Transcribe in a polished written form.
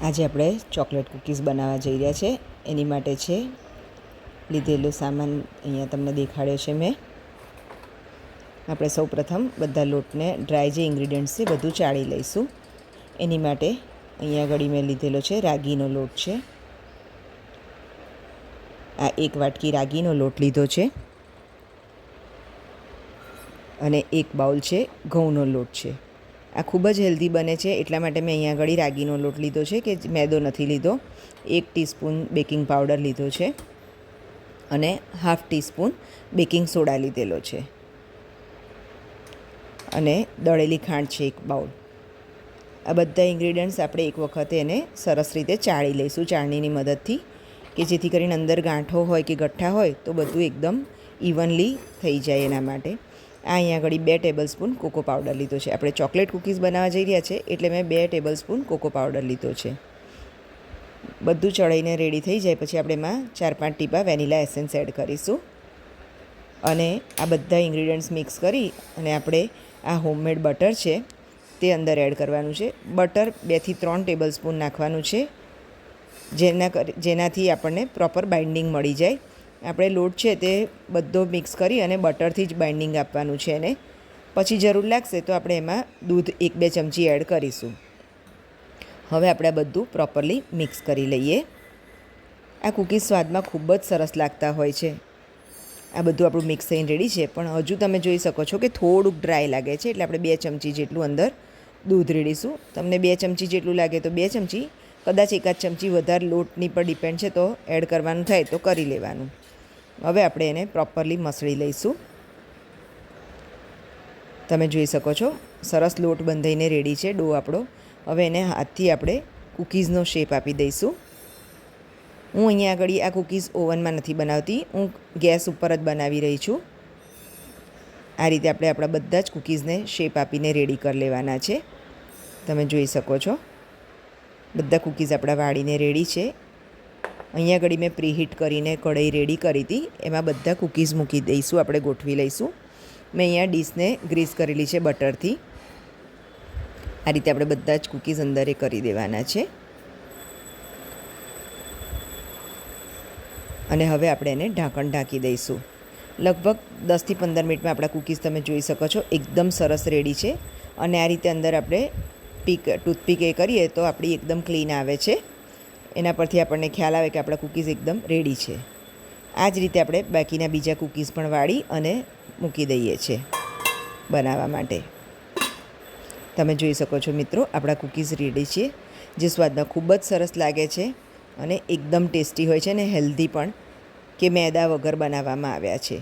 આજે આપણે chocolate cookies બનાવવા જઈ રહ્યા છે. એની માટે છે લીધેલો સામાન અહીંયા તમને દેખાડ્યો છે મેં. આપણે સૌપ્રથમ બધા લોટને ડ્રાય જે ઇન્ગ્રીડિયન્ટ્સ છે બધું ચાળી લઈશું. એની માટે અહીંયા ઘડી મેં લીધેલો છે રાગીનો લોટ છે. આ 1 વાટકી રાગીનો લોટ લીધો છે અને 1 બાઉલ છે ઘઉંનો લોટ છે. આ ખૂબ જ હેલ્ધી બને છે, એટલા માટે મેં અહીંયા આગળ રાગીનો લોટ લીધો છે કે મેદો નથી લીધો. 1 ટીસ્પૂન બેકિંગ પાવડર લીધો છે અને ½ ટીસ્પૂન બેકિંગ સોડા લીધેલો છે અને દળેલી ખાંડ છે 1 બાઉલ. આ બધા ઇન્ગ્રીડિયન્ટ્સ આપણે એક વખતે એને સરસ રીતે ચાળી લઈશું ચાળણીની મદદથી, કે જેથી કરીને અંદર ગાંઠો હોય કે ગઠ્ઠા હોય તો બધું એકદમ ઇવનલી થઈ જાય. એના માટે આ અહીંયા આગળ 2 ટેબલસ્પૂન કોકો પાવડર લીધો છે. આપણે ચોકલેટ કૂકીઝ બનાવવા જઈ રહ્યા છે એટલે મેં 2 ટેબલસ્પૂન કોકો પાવડર લીધો છે. બધું ચડાઈને રેડી થઈ જાય પછી આપણે એમાં 4-5 ટીપા વેનીલા એસેન્સ એડ કરીશું અને આ બધા ઇન્ગ્રીડિયન્ટ્સ મિક્સ કરી અને આપણે આ હોમમેડ બટર છે તે અંદર એડ કરવાનું છે. બટર 2 થી 3 ટેબલસ્પૂન નાખવાનું છે, જેનાથી આપણને પ્રોપર બાઇન્ડિંગ મળી જાય. આપણે લોટ છે તે બધો મિક્સ કરી અને બટરથી જ બાઇન્ડિંગ આપવાનું છે એને. પછી જરૂર લાગશે તો આપણે એમાં દૂધ 1-2 ચમચી એડ કરીશું. હવે આપણે આ બધું પ્રોપરલી મિક્સ કરી લઈએ. આ કૂકીઝ સ્વાદમાં ખૂબ જ સરસ લાગતા હોય છે. આ બધું આપણું મિક્સ થઈને રેડી છે, પણ હજુ તમે જોઈ શકો છો કે થોડુંક ડ્રાય લાગે છે, એટલે આપણે 2 ચમચી જેટલું અંદર દૂધ રેડીશું. તમને 2 ચમચી જેટલું લાગે તો 2 ચમચી, કદાચ 1 ચમચી વધારે લોટની પર ડિપેન્ડ છે તો એડ કરવાનું થાય તો કરી લેવાનું. હવે આપણે એને પ્રોપરલી મસળી લઈશું. તમે જોઈ શકો છો સરસ લોટ બંધાઈને રેડી છે ડો આપણો. હવે એને હાથથી આપણે કૂકીઝનો શેપ આપી દઈશું. હું અહીંયા આગળ આ કૂકીઝ ઓવનમાં નથી બનાવતી, હું ગેસ ઉપર જ બનાવી રહી છું. આ રીતે આપણે આપણા બધા જ કૂકીઝને શેપ આપીને રેડી કરી લેવાના છે. તમે જોઈ શકો છો બધા કૂકીઝ આપણા વાળીને રેડી છે. અહીંયા આગળ મેં પ્રીહીટ કરીને કઢાઈ રેડી કરી હતી, એમાં બધા કૂકીઝ મૂકી દઈશું, આપણે ગોઠવી લઈશું. મેં અહીંયા ડીશને ગ્રીસ કરેલી છે બટરથી. આ રીતે આપણે બધા જ કૂકીઝ અંદરે કરી દેવાના છે અને હવે આપણે એને ઢાંકણ ઢાંકી દઈશું. લગભગ 10 થી 15 મિનિટમાં આપણા કૂકીઝ તમે જોઈ શકો છો એકદમ સરસ રેડી છે. અને આ રીતે અંદર આપણે ટૂથપીક એ કરીએ તો આપણી એકદમ ક્લીન આવે છે. એના પરથી આપણને ખ્યાલ આવે કે આપણા કૂકીઝ એકદમ રેડી છે. આ જ રીતે આપણે બાકીના બીજા કૂકીઝ પણ વાળી અને મૂકી દઈએ છીએ બનાવવા માટે. તમે જોઈ શકો છો મિત્રો આપણા કૂકીઝ રેડી છે, જે સ્વાદમાં ખૂબ જ સરસ લાગે છે અને એકદમ ટેસ્ટી હોય છે અને હેલ્ધી પણ, કે મેદા વગર બનાવવામાં આવ્યા છે.